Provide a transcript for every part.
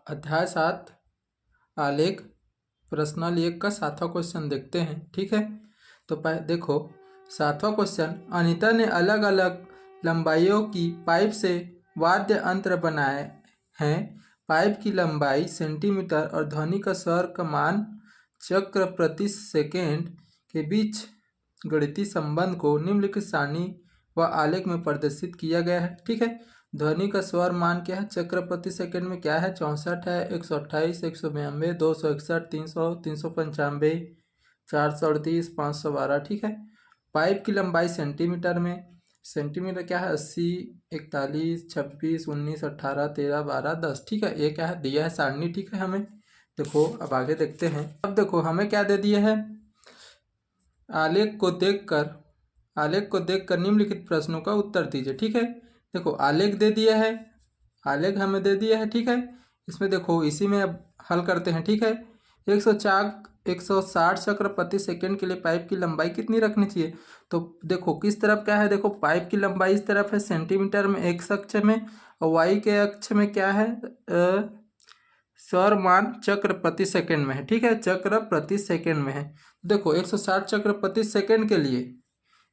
अध्याय 7 आलेख प्रश्नावली 1 का 7वां क्वेश्चन देखते हैं। ठीक है, तो देखो 7वां क्वेश्चन, अनीता ने अलग अलग लंबाइयों की पाइप से वाद्य यंत्र बनाए हैं। पाइप की लंबाई सेंटीमीटर और ध्वनि का स्वर का मान चक्र प्रति सेकेंड के बीच गणितीय संबंध को निम्नलिखित सारणी व आलेख में प्रदर्शित किया गया है। ठीक है, ध्वनि का स्वर मान क्या है, चक्र प्रति सेकंड में क्या है, 64 है, 128, 192, 261, 300, 395, 438, 512। ठीक है, पाइप की लंबाई सेंटीमीटर में, सेंटीमीटर क्या है, 80, 41, 26, 19, 18, 13, 12, 10। ठीक है, ये क्या है, दिया है सारणी। ठीक है, हमें देखो अब आगे देखते हैं। अब देखो हमें क्या दे दिया है, आलेख को देखकर निम्नलिखित प्रश्नों का उत्तर दीजिए। ठीक है, देखो आलेख दे दिया है, आलेख हमें दे दिया है। ठीक है, इसमें देखो इसी में अब हल करते हैं। ठीक है, 160 चक्र प्रति सेकंड के लिए पाइप की लंबाई कितनी रखनी चाहिए। तो देखो किस तरफ क्या है, देखो पाइप की लंबाई इस तरफ है सेंटीमीटर में एक्स अक्ष में, और वाई के अक्ष में क्या है, स्वर मान चक्र प्रति सेकंड में है। ठीक है, चक्र प्रति सेकंड में है। देखो 160 चक्र प्रति सेकंड के लिए,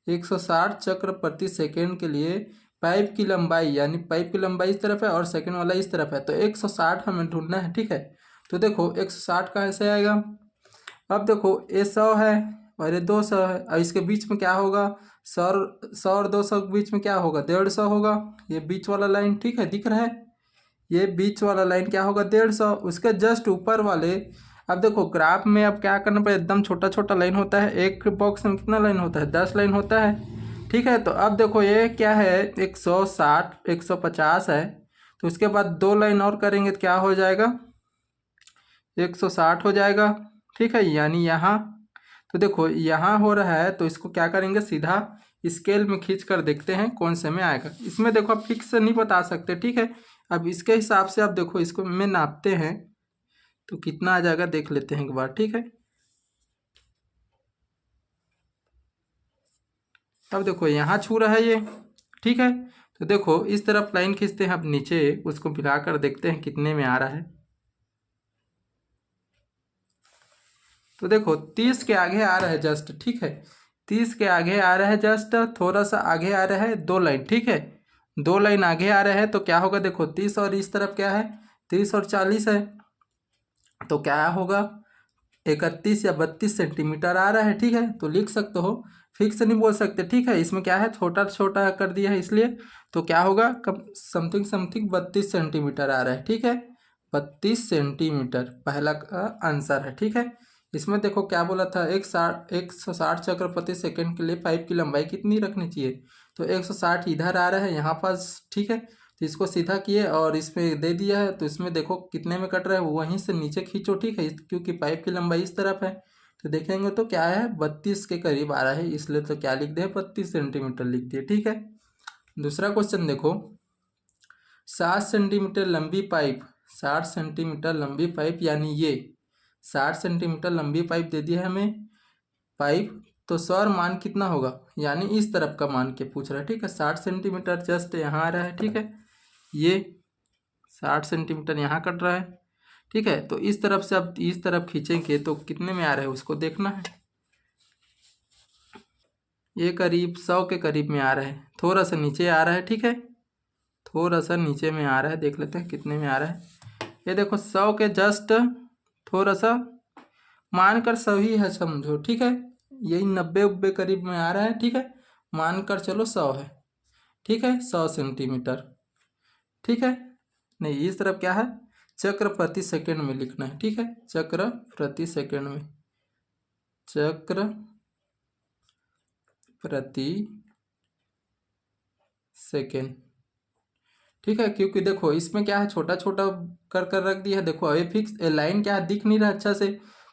160 चक्र प्रति सेकंड के लिए पाइप की लंबाई, यानी पाइप की लंबाई इस तरफ है और सेकंड वाला इस तरफ है, तो 160 हमें ढूंढना है। ठीक है, तो देखो 160 का ऐसे आएगा। अब देखो ये 100 है और ये 200 है, और इसके बीच में क्या होगा, 100 और 200 के बीच में क्या होगा, 150 होगा। ये बीच वाला लाइन, ठीक है, दिख रहा है, ये बीच वाला लाइन क्या होगा, 150। उसके जस्ट ऊपर वाले, अब देखो ग्राफ में अब क्या करना पड़ेगा, एकदम छोटा छोटा लाइन होता है, एक बॉक्स में कितना लाइन होता है, 10 लाइन होता है। ठीक है, तो अब देखो ये क्या है, 160, 150 है, तो उसके बाद 2 लाइन और करेंगे तो क्या हो जाएगा, 160 हो जाएगा। ठीक है, यानी यहाँ, तो देखो यहाँ हो रहा है, तो इसको क्या करेंगे, सीधा स्केल में खींच कर देखते हैं कौन से में आएगा। इसमें देखो आप फिक्स नहीं बता सकते। ठीक है, अब इसके हिसाब से आप देखो इसको में नापते हैं तो कितना आ जाएगा, देख लेते हैं एक बार। ठीक है, अब देखो यहाँ छू रहा है ये। ठीक है, तो देखो इस तरफ लाइन खींचते हैं, अब नीचे उसको मिलाकर देखते हैं कितने में आ रहा है। तो देखो 30 के आगे आ रहा है जस्ट। ठीक है, 30 के आगे आ रहा है जस्ट, थोड़ा सा आगे आ रहा है 2 लाइन। ठीक है, 2 लाइन आगे आ रहा है, तो क्या होगा, देखो 30 और इस तरफ क्या है, 30 और 40 है, तो क्या होगा, 31 या 32 सेंटीमीटर आ रहा है। ठीक है, तो लिख सकते हो, फिक्स नहीं बोल सकते। ठीक है, इसमें क्या है, छोटा छोटा कर दिया है इसलिए, तो क्या होगा, कम समथिंग 32 सेंटीमीटर आ रहा है। ठीक है, 32 सेंटीमीटर पहला का आंसर है। ठीक है, इसमें देखो क्या बोला था, 160 चक्र प्रति सेकंड के लिए पाइप की लंबाई कितनी रखनी चाहिए, तो 160 इधर आ रहा है यहाँ पास। ठीक है, तो इसको सीधा किए और इसमें दे दिया है, तो इसमें देखो कितने में कट रहा है, वहीं से नीचे खींचो। ठीक है, क्योंकि पाइप की लंबाई इस तरफ है, तो देखेंगे तो क्या है, 32 के करीब आ रहा है, इसलिए तो क्या लिख दिया, 32 सेंटीमीटर लिख दिए। ठीक है, दूसरा क्वेश्चन देखो, 60 सेंटीमीटर लंबी पाइप, 60 सेंटीमीटर लंबी पाइप, यानी ये 60 सेंटीमीटर लंबी पाइप दे दी है हमें पाइप, तो स्वर मान कितना होगा, यानी इस तरफ का मान के पूछ रहा है। ठीक है, 60 सेंटीमीटर जस्ट यहाँ आ रहा है। ठीक है, ये 60 सेंटीमीटर यहाँ कट रहा है। ठीक है, तो इस तरफ से अब इस तरफ खींचेंगे तो कितने में आ रहा है उसको देखना है। ये करीब 100 के करीब में आ रहा है, थोड़ा सा नीचे आ रहा है। ठीक है, थोड़ा सा नीचे में आ रहा है, देख लेते हैं कितने में आ रहा है। ये देखो 100 के जस्ट थोड़ा सा मानकर सही है समझो। ठीक है, यही 90 करीब में आ रहा है। ठीक है, मानकर चलो 100 है। ठीक है, 100 सेंटीमीटर। ठीक है, नहीं इस तरफ क्या है, चक्र प्रति सेकंड में लिखना है। ठीक है, चक्र प्रति सेकंड में, चक्र प्रति सेकंड। ठीक है, क्योंकि देखो इसमें क्या है, छोटा छोटा कर कर रख दिया है। देखो अभी फिक्स लाइन क्या है, दिख नहीं रहा अच्छा से,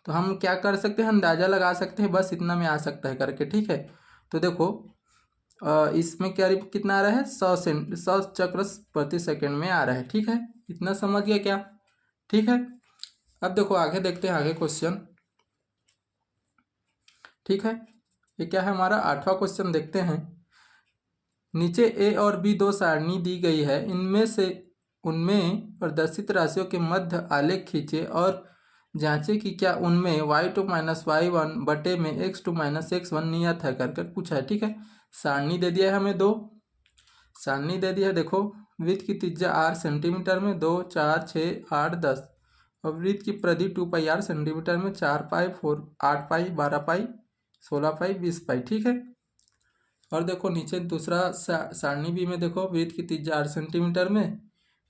तो हम क्या कर सकते हैं, अंदाजा लगा सकते हैं, बस इतना में आ सकता है करके। ठीक है, तो देखो इसमें क्या कितना आ रहा है, 100 चक्र प्रति सेकंड में आ रहा है। ठीक है, इतना समझ गया क्या। ठीक है, अब देखो आगे देखते हैं, आगे क्वेश्चन। ठीक है, ये क्या है, हमारा 8वां क्वेश्चन देखते हैं। नीचे ए और बी 2 सारणी दी गई है, उनमें प्रदर्शित राशियों के मध्य आलेख खींचे और जांचे कि क्या उनमें y2 माइनस y1 बटे में x2 माइनस x1 नियत है कर पूछा है। ठीक है, सारणी दे दिया है हमें दो, सारणी दे दिया है। देखो वृत्त की त्रिज्या r सेंटीमीटर में 2, 4, 6, 8, 10 और वृत्त की परिधि 2πr सेंटीमीटर में 4 पाई 4 8 पाई 12 पाई 16 पाई 20 पाई। ठीक है, और देखो नीचे दूसरा सारणी बी में देखो वृत्त की त्रिज्या 8 सेंटीमीटर में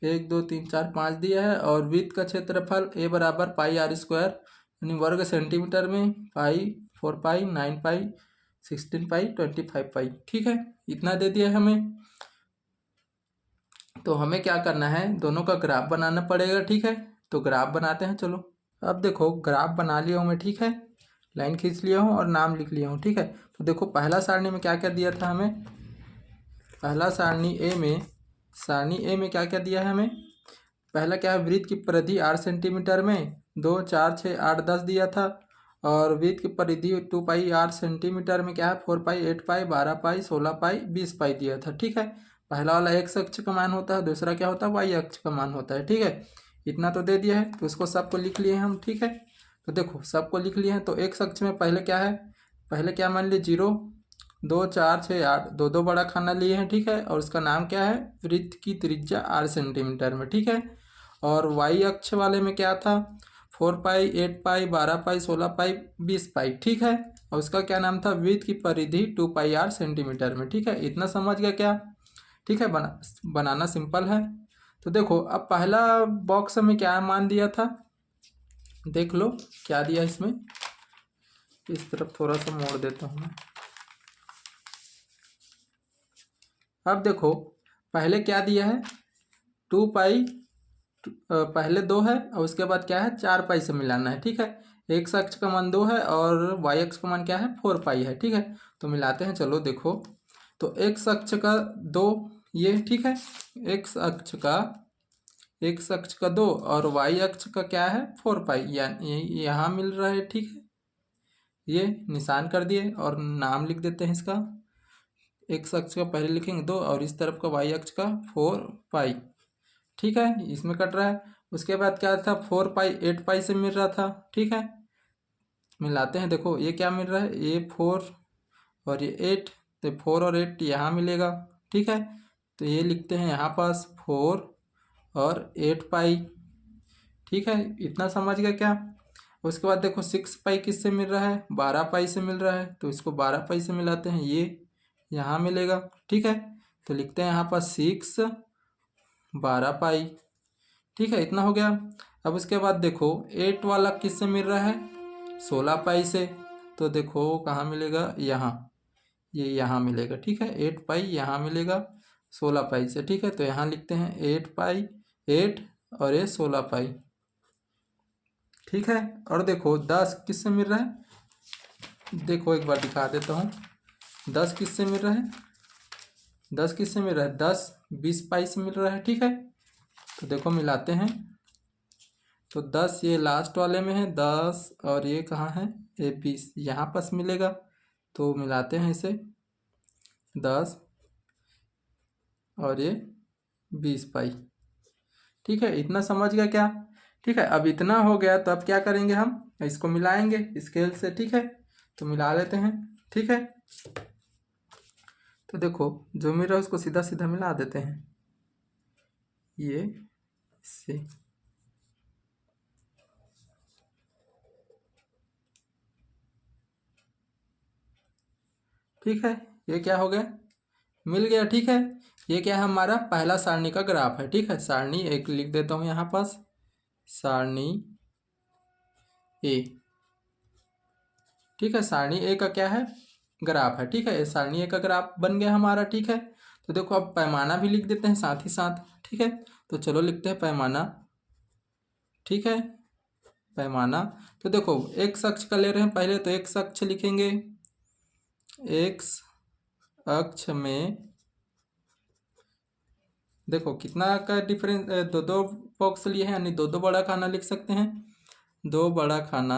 1, 2, 3, 4, 5 दिया है और वृत्त का क्षेत्रफल a बराबर पाई r स्क्वायर यानी वर्ग सेंटीमीटर में पाई 4 पाई 9 पाई 16 पाई 25 पाई। ठीक है, इतना दे दिया है हमें। तो हमें क्या करना है, दोनों का ग्राफ बनाना पड़ेगा। ठीक है, तो ग्राफ बनाते हैं। चलो अब देखो ग्राफ बना लिया हूँ मैं। ठीक है, लाइन खींच लिया हूँ और नाम लिख लिया हूँ। ठीक है, तो देखो पहला सारणी में क्या क्या दिया था हमें, पहला सारणी ए में क्या क्या दिया है हमें। पहला क्या है, वृत्त की परिधि 8 सेंटीमीटर में 2, 4, 6, 8, 10 दिया था और वृत्त की परिधि 2 पाई 8 सेंटीमीटर में क्या है 4 पाई 8 पाई 12 पाई 16 पाई 20 पाई दिया था। ठीक है, पहला वाला x अक्ष का मान होता है, दूसरा क्या होता है y अक्ष का मान होता है। ठीक है, इतना तो दे दिया है, तो इसको सबको लिख लिए हम। ठीक है, तो देखो सबको लिख लिए हैं। तो x अक्ष में पहले क्या है, पहले क्या मान लिए 0, 2, 4, 6, 8 दो दो बड़ा खाना लिए हैं। ठीक है, और उसका नाम क्या है, वृत्त की त्रिज्या 8 सेंटीमीटर में। ठीक है, और y अक्ष वाले में क्या था 4 पाई 8 पाई 12 पाई 16 पाई 20 पाई। ठीक है, और उसका क्या नाम था, वृत्त की परिधि 2 पाई r सेंटीमीटर में। ठीक है, इतना समझ गया क्या। ठीक है, बनाना सिंपल है। तो देखो अब पहला बॉक्स में क्या मान दिया था, देख लो क्या दिया इसमें, इस तरफ थोड़ा सा मोड़ देता हूँ मैं। अब देखो पहले क्या दिया है 2 पाई, पहले 2 है और उसके बाद क्या है 4 पाई से मिलाना है। ठीक है, x अक्ष का मान 2 है और y अक्ष का मान क्या है 4 पाई है। ठीक है, तो मिलाते हैं। चलो देखो, तो x अक्ष का 2 ये, ठीक है, x अक्ष का 2 और y अक्ष का क्या है 4 पाई, यानी यहाँ मिल रहा है। ठीक है, ये निशान कर दिए और नाम लिख देते हैं इसका, x अक्ष का पहले लिखेंगे 2 और इस तरफ का y अक्ष का 4 पाई। ठीक है, इसमें कट रहा है। उसके बाद क्या था 4 पाई 8 पाई से मिल रहा था। ठीक है, मिलाते हैं। देखो ये क्या मिल रहा है, ये 4 और ये 8, तो 4 और 8 यहाँ मिलेगा। ठीक है, तो ये लिखते हैं यहाँ पास 4 और 8 पाई। ठीक है, इतना समझ गया क्या। उसके बाद देखो 6 पाई किससे मिल रहा है, 12 पाई से मिल रहा है, तो इसको 12 पाई से मिलाते हैं, ये यहाँ मिलेगा। ठीक है, तो लिखते हैं यहाँ पर 6 12 पाई। ठीक है, इतना हो गया। अब उसके बाद देखो 8 वाला किससे मिल रहा है 16 पाई से, तो देखो कहाँ मिलेगा, यहाँ, ये यहाँ मिलेगा। ठीक है, 8 पाई यहाँ मिलेगा 16 पाई से। ठीक है, तो यहाँ लिखते हैं 8 पाई 8 और ये 16 पाई। ठीक है, और देखो 10 किससे मिल रहा है, देखो एक बार दिखा देता हूँ 10 किससे मिल रहा है, 10 किससे मिल रहा है 10 20 पाई से मिल रहा है। ठीक है, तो देखो मिलाते हैं। तो 10 ये लास्ट वाले में है 10 और ये कहाँ है ये 20 यहाँ पास मिलेगा, तो मिलाते हैं इसे 10 और ये 20 पाई। ठीक है, इतना समझ गया क्या। ठीक है, अब इतना हो गया तो अब क्या करेंगे, हम इसको मिलाएंगे स्केल से। ठीक है, तो मिला लेते हैं। ठीक है, तो देखो जो मिल रहा है उसको सीधा सीधा मिला देते हैं, ये इससे। ठीक है, ये क्या हो गया, मिल गया। ठीक है, ये क्या है हमारा पहला सारणी का ग्राफ है। ठीक है, सारणी एक लिख देता हूँ यहाँ पास, सारणी ए। ठीक है, सारणी ए का क्या है ग्राफ है। ठीक है, सारणी ए का ग्राफ बन गया हमारा। ठीक है, तो देखो अब पैमाना भी लिख देते हैं साथ ही साथ। ठीक है, तो चलो लिखते हैं पैमाना। ठीक है, पैमाना, तो देखो एक्स अक्ष का ले रहे हैं पहले, तो एक्स अक्ष लिखेंगे, एक्स अक्ष में देखो कितना का डिफरेंस, दो दो बॉक्स लिए हैं यानी दो दो बड़ा खाना लिख सकते हैं, दो बड़ा खाना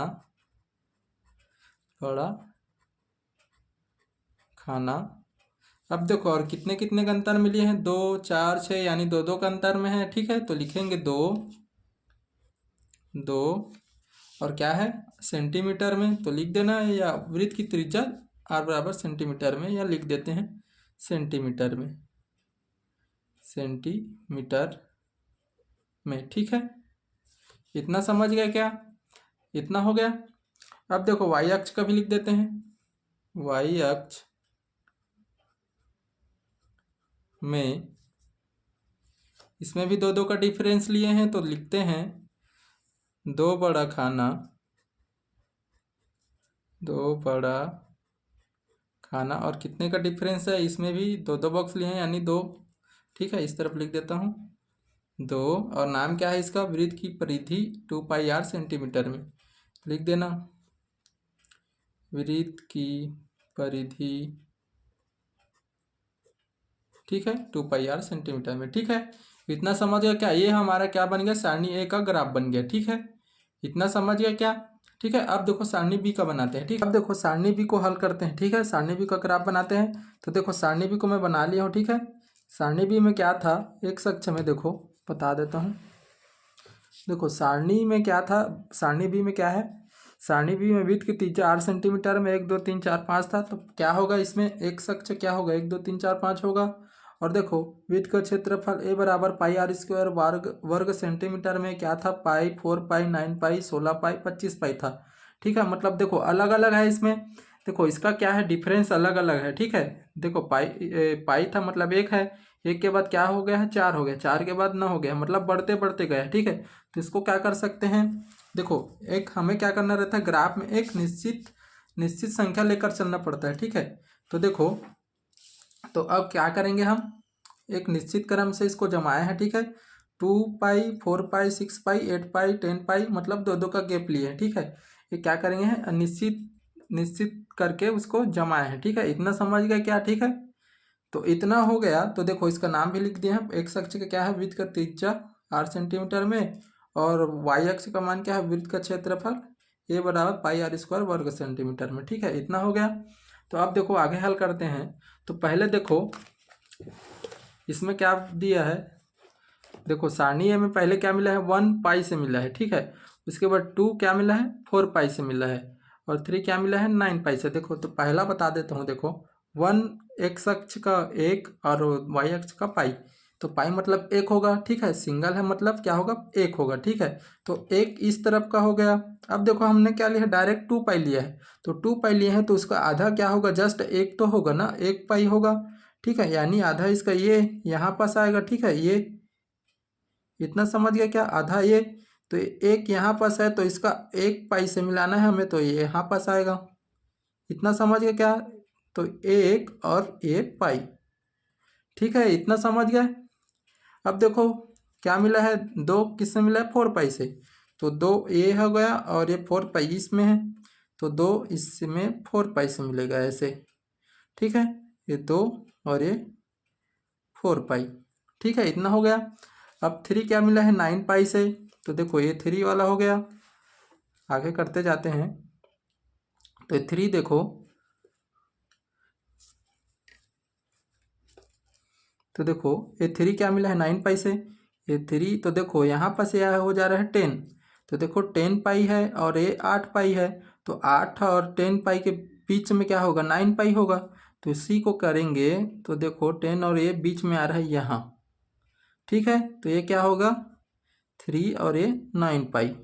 अब देखो और कितने कितने का अंतर में लिए हैं, 2 4 6 यानी 2 2 का अंतर में है, ठीक है। तो लिखेंगे 2 2 और क्या है सेंटीमीटर में, तो लिख देना है, या वृत्त की त्रिज्या r बराबर सेंटीमीटर में, या लिख देते हैं सेंटीमीटर में, सेंटीमीटर में, ठीक है। इतना समझ गए क्या, इतना हो गया। अब देखो y अक्ष का भी लिख देते हैं, y अक्ष में इसमें भी 2 2 का डिफरेंस लिए हैं, तो लिखते हैं 2 बड़ा खाना, 2 बड़ा खाना, और कितने का डिफरेंस है, इसमें भी 2 2 बॉक्स लिए हैं यानी 2, ठीक है। इस तरफ लिख देता हूँ 2, और नाम क्या है इसका, वृत्त की परिधि 2πr सेंटीमीटर में, लिख देना वृत्त की परिधि, ठीक है, 2πr सेंटीमीटर में, ठीक है। इतना समझ गया क्या, ये हमारा क्या बन गया, सारणी ए का ग्राफ बन गया, ठीक है। इतना समझ गया क्या, ठीक है। अब देखो सारणी बी का बनाते हैं, ठीक है। अब देखो सारणी बी को हल करते हैं, ठीक है। सारणी बी का ग्राफ बनाते हैं, तो देखो सारणी बी को मैं बना लिया हूँ, ठीक है। सारणी बी में क्या था, एक अक्ष में देखो बता देता हूँ, देखो सारणी में क्या था, सारणी बी में क्या है, सारणी बी में वृत्त की त्रिज्या 8 सेंटीमीटर में 1 2 3 4 5 था, तो क्या होगा इसमें एक अक्ष क्या होगा, 1 2 3 4 5 होगा। और देखो वृत्त का क्षेत्रफल ए बराबर πr² वर्ग सेंटीमीटर में क्या था, पाई 4 पाई 9 पाई 16 पाई 25 पाई था, ठीक है। मतलब देखो अलग अलग है इसमें, देखो इसका क्या है डिफरेंस अलग अलग है, ठीक है। देखो पाई था मतलब एक है, एक के बाद क्या हो गया है 4 हो गया, 4 के बाद 9 हो गया, मतलब बढ़ते बढ़ते गया, ठीक है। तो इसको क्या कर सकते हैं, देखो एक हमें क्या करना रहता है, ग्राफ में एक निश्चित निश्चित संख्या लेकर चलना पड़ता है, ठीक है। तो देखो तो अब क्या करेंगे हम, एक निश्चित क्रम से इसको जमाए हैं, ठीक है। 2 पाई 4 पाई 6 पाई 8 पाई 10 पाई मतलब 2 2 का गैप लिए हैं, ठीक है। ये क्या करेंगे, निश्चित निश्चित करके उसको जमाए हैं, ठीक है। इतना समझ गए क्या, ठीक है। तो इतना हो गया, तो देखो इसका नाम भी लिख दिया है, एक्स अक्ष का क्या है, वृत्त का त्रिज्या 8 सेंटीमीटर में, और वाई अक्ष का मान क्या है, वृत्त का क्षेत्रफल ए बराबर πr² वर्ग सेंटीमीटर में, ठीक है। इतना हो गया। तो अब देखो आगे हल करते हैं, तो पहले देखो इसमें क्या दिया है, देखो सारणी ए में पहले क्या मिला है, 1 पाई से मिला है, ठीक है। उसके बाद 2 क्या मिला है, 4 पाई से मिला है, और 3 क्या मिला है, 9 पाई से। देखो तो पहला बता देता हूँ, देखो 1 एक्स अक्ष का 1 और वाई अक्ष का पाई, तो पाई मतलब 1 होगा, ठीक है। सिंगल है मतलब क्या होगा, 1 होगा, ठीक है। तो 1 इस तरफ का हो गया। अब देखो हमने क्या लिया है, डायरेक्ट 2 पाई लिया है, तो 2 पाई लिए हैं तो उसका आधा क्या होगा, जस्ट 1 तो होगा ना, 1 पाई होगा, ठीक है। यानी आधा इसका ये यहाँ पास आएगा, ठीक है। ये इतना समझ गया क्या, आधा ये, तो एक यहाँ पास है तो इसका 1 पाई से मिलाना है हमें, तो ये यहाँ पास आएगा। इतना समझ गया क्या, तो 1 और 1 पाई, ठीक है। इतना समझ गए। अब देखो क्या मिला है, 2 किससे मिला है, 4 पाई से, तो 2 ये हो गया और ये 4 पाई इसमें है, तो 2 इसमें 4 पाई से मिलेगा ऐसे, ठीक है। ये 2 और ये 4 पाई, ठीक है। इतना हो गया। अब 3 क्या मिला है, 9 पाई से, तो देखो ये 3 वाला हो गया। आगे करते जाते हैं, तो ये 3 देखो, तो देखो ये 3 क्या मिला है, 9 पाई से, ये 3 तो देखो यहाँ पर से हो जा रहा है 10, तो देखो 10 पाई है और ये 8 पाई है, तो 8 और 10 पाई के बीच में क्या होगा, 9 पाई होगा। तो इसी को करेंगे, तो देखो 10 और ये बीच में आ रहा है यहाँ, ठीक है। तो ये क्या होगा, 3 और ये 9 पाई।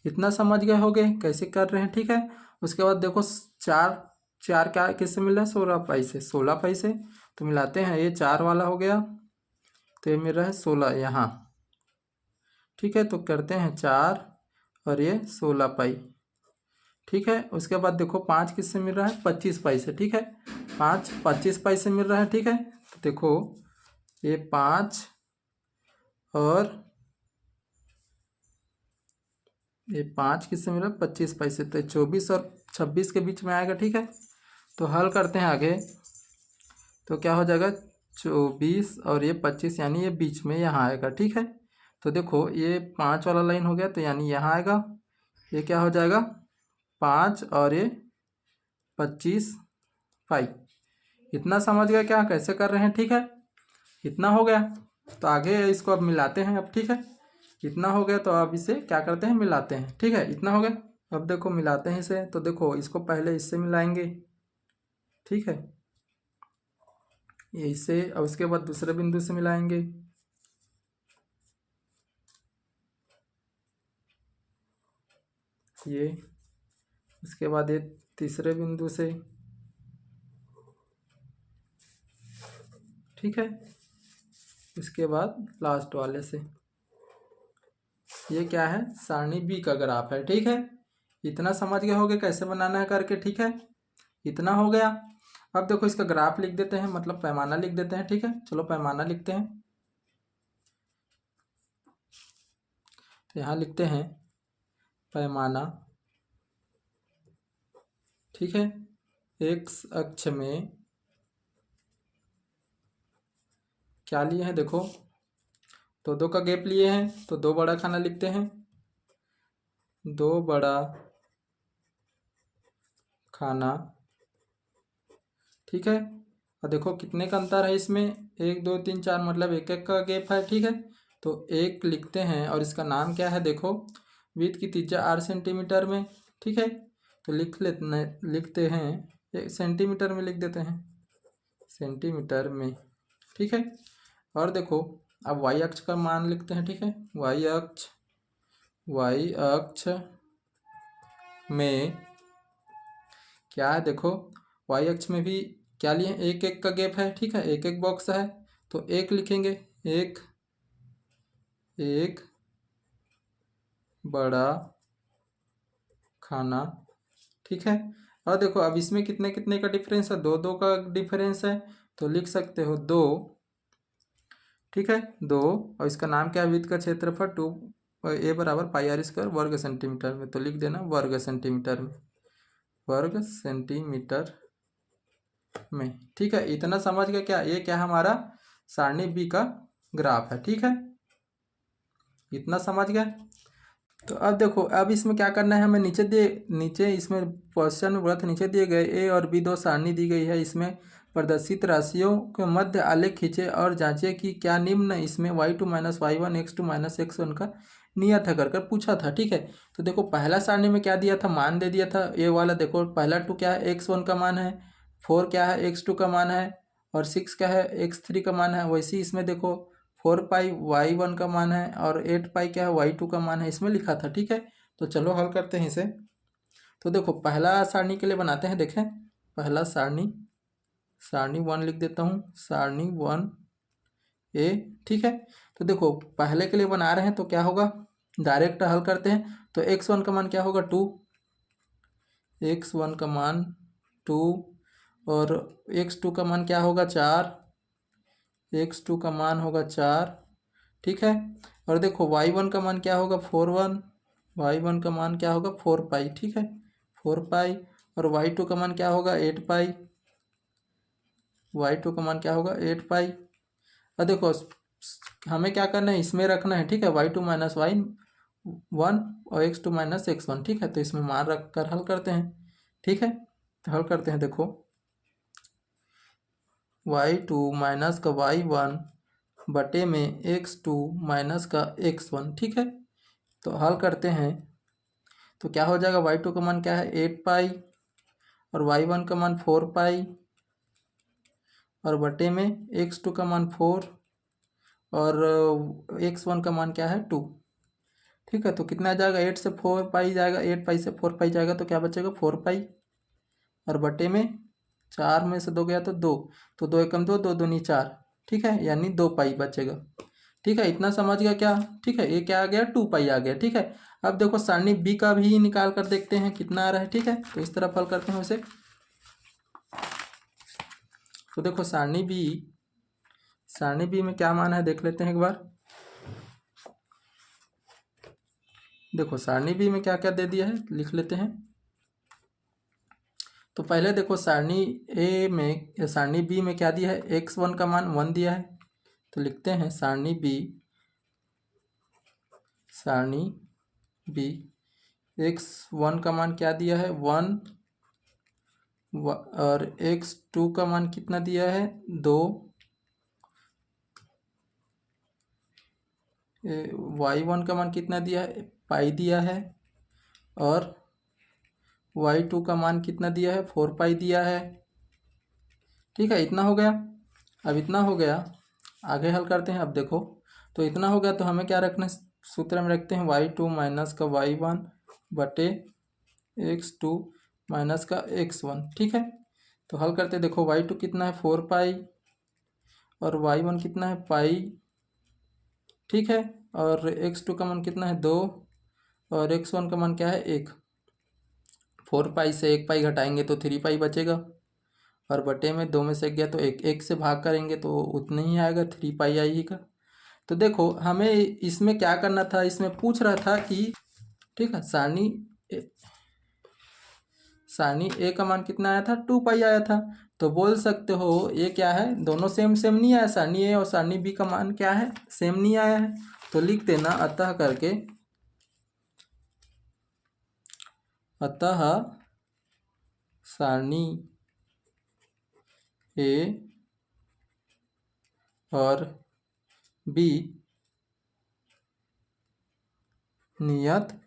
इतना समझ गए होगे कैसे कर रहे हैं, ठीक है। उसके बाद देखो 4 4 क्या किससे मिला है, 16 पाई से, 16 पाई से, तो मिलाते हैं, ये 4 वाला हो गया, तो ये मिल रहा है 16 यहाँ, ठीक है। तो करते हैं 4 और ये 16 पाई, ठीक है। उसके बाद देखो 5 किससे मिल रहा है, 25 पाई से, ठीक है। 5 25 पाई से मिल रहा है, ठीक है। तो देखो ये 5 और ये 5 किससे मिल रहा है, 25 पाई से, तो 24 और 26 के बीच में आएगा, ठीक है। तो हल करते हैं आगे, तो क्या हो जाएगा, 24 और ये 25 यानी ये बीच में यहाँ आएगा, ठीक है। तो देखो ये 5 वाला लाइन हो गया, तो यानी यहाँ आएगा, ये क्या हो जाएगा, 5 और ये 25 पाई, इतना समझ गया क्या कैसे कर रहे हैं, ठीक है। इतना हो गया तो आगे इसको अब मिलाते हैं अब, ठीक है। इतना हो गया तो अब इसे क्या करते हैं, मिलाते हैं, ठीक है। इतना हो गया, अब देखो मिलाते हैं इसे। तो देखो इसको पहले इससे मिलाएंगे, ठीक है, ये इससे, और उसके बाद दूसरे बिंदु से मिलाएंगे, ये, उसके बाद ये तीसरे बिंदु से, ठीक है, उसके बाद लास्ट वाले से। ये क्या है, सारणी बी का ग्राफ है, ठीक है। इतना समझ गए होगे कैसे बनाना है करके, ठीक है। इतना हो गया। अब देखो इसका ग्राफ लिख देते हैं, मतलब पैमाना लिख देते हैं, ठीक है। चलो पैमाना लिखते हैं। तो यहाँ लिखते हैं पैमाना, ठीक है। एक्स अक्ष में क्या लिए हैं, देखो दो दो का गैप लिए हैं, तो दो बड़ा खाना लिखते हैं, दो बड़ा खाना, ठीक है। और देखो कितने का अंतर है इसमें, 1 2 3 4, मतलब एक एक का गैप है, ठीक है। तो एक लिखते हैं, और इसका नाम क्या है, देखो विड्थ की त्रिज्या 8 सेंटीमीटर में, ठीक है। तो लिखते हैं, सेंटीमीटर में लिख देते हैं, सेंटीमीटर में, ठीक है। और देखो अब वाई अक्ष का मान लिखते हैं, ठीक है। वाई अक्ष में क्या है, देखो वाई अक्ष में भी क्या लिए, एक एक का गैप है, ठीक है, एक एक बॉक्स है। तो एक लिखेंगे, एक एक बड़ा खाना, ठीक है। और देखो अब इसमें कितने कितने का डिफरेंस है, दो दो का डिफरेंस है, तो लिख सकते हो दो, ठीक है, दो। और इसका नाम क्या है, वृत्त का क्षेत्रफल 2a बराबर पाई आर स्क्वायर वर्ग सेंटीमीटर में, तो लिख देना वर्ग सेंटीमीटर में, वर्ग सेंटीमीटर में, ठीक है। इतना समझ गया क्या, ये क्या हमारा सारणी बी का ग्राफ है, ठीक है। इतना समझ गया। तो अब देखो अब इसमें क्या करना है हमें, नीचे इसमें क्वेश्चन में बोला था नीचे दिए गए ए और बी दो सारणी दी गई है, इसमें प्रदर्शित राशियों के मध्य आलेख खींचे और जांचे कि क्या निम्न इसमें y2 minus y1 x2 minus x1 का नियत है कर पूछा था, ठीक है। तो देखो पहला सारणी में क्या दिया था, मान दे दिया था, ए वाला देखो पहला 2 क्या है, x1 का मान है, 4 क्या है, x2 का मान है, और 6 क्या है, x3 का मान है। वैसे ही इसमें देखो 4 पाई y1 का मान है, और 8 पाई क्या है, y2 का मान है, इसमें लिखा था, ठीक है। तो चलो हल करते हैं इसे। तो देखो पहला सारणी के लिए बनाते हैं, देखें पहला सारणी, सारणी 1 लिख देता हूँ, सारणी 1a, ठीक है। तो देखो पहले के लिए बना रहे हैं तो क्या होगा, डायरेक्ट हल करते हैं। तो x1 का मान क्या होगा, 2, x1 का मान 2, और x2 का मान क्या होगा, 4, x2 का मान होगा 4, ठीक है। और देखो y1 का मान क्या होगा, 4 1, y1 का मान क्या होगा 4 पाई, ठीक है, 4 पाई। और y2 का मान क्या होगा 8 पाई, y2 का मान क्या होगा 8 पाई। और देखो हमें क्या करना है, इसमें रखना है, ठीक है, y2 माइनस y1 और x2 माइनस x1, ठीक है। तो इसमें मान रख कर हल करते हैं, ठीक है। तो हल करते हैं, देखो y2 माइनस का y1 बटे में x2 माइनस का x1, ठीक है। तो हल करते हैं तो क्या हो जाएगा, y2 का मान क्या है 8 पाई, और y1 का मान 4 पाई, और बटे में x2 का मान 4, और x1 का मान क्या है 2, ठीक है। तो कितना आ जाएगा, 8 से 4 पाई जाएगा, 8 पाई से 4 पाई जाएगा, तो क्या बचेगा 4 पाई, और बटे में 4 में से 2 गया तो 2, तो 2 एकम 2, 2 दूनी 4, ठीक है, यानी 2 पाई बचेगा, ठीक है। इतना समझ गया क्या, ठीक है। ये क्या आ गया, 2 पाई आ गया, ठीक है। अब देखो सारणी बी का भी निकाल कर देखते हैं कितना आ रहा है, ठीक है। तो इस तरफ हल करते हैं उसे। तो देखो सारणी बी में क्या मान है देख लेते हैं एक बार। देखो सारणी बी में क्या क्या दे दिया है लिख लेते हैं। तो पहले देखो सारणी बी में क्या दिया है, x1 का मान 1 दिया है, तो लिखते हैं सारणी बी x1 का मान क्या दिया है 1, और x2 का मान कितना दिया है 2, y1 का मान कितना दिया है पाई दिया है, और y2 का मान कितना दिया है 4 पाई दिया है। ठीक है, इतना हो गया। अब इतना हो गया, आगे हल करते हैं। अब देखो, तो इतना हो गया तो हमें क्या रखना है, सूत्र में रखते हैं y2 माइनस का y1 बटे x2 माइनस का x1। ठीक है, तो हल करते देखो, y2 कितना है 4 पाई और y1 कितना है पाई। ठीक है, और x2 का मान कितना है 2 और x1 का मान क्या है 1। 4 पाई से 1 पाई घटाएंगे तो 3 पाई बचेगा, और बटे में 2 में से गया तो एक से भाग करेंगे तो उतना ही आएगा, 3 पाई आएगा। तो देखो हमें इसमें क्या करना था, इसमें पूछ रहा था कि ठीक है सानी ए का मान कितना आया था 2 पाई आया था। तो बोल सकते हो ये क्या है, दोनों सेम सेम नहीं आया, सानी ए और सानी बी का मान क्या है सेम नहीं आया है। तो लिख देना अतः करके, अतः सानी ए और बी नियत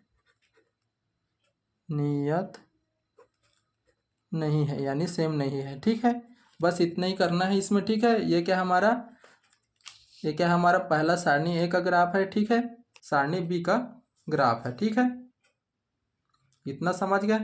नहीं है, यानी सेम नहीं है। ठीक है, बस इतना ही करना है इसमें। ठीक है, ये क्या हमारा पहला सारणी ए का ग्राफ है। ठीक है, सारणी बी का ग्राफ है। ठीक है, इतना समझ गए।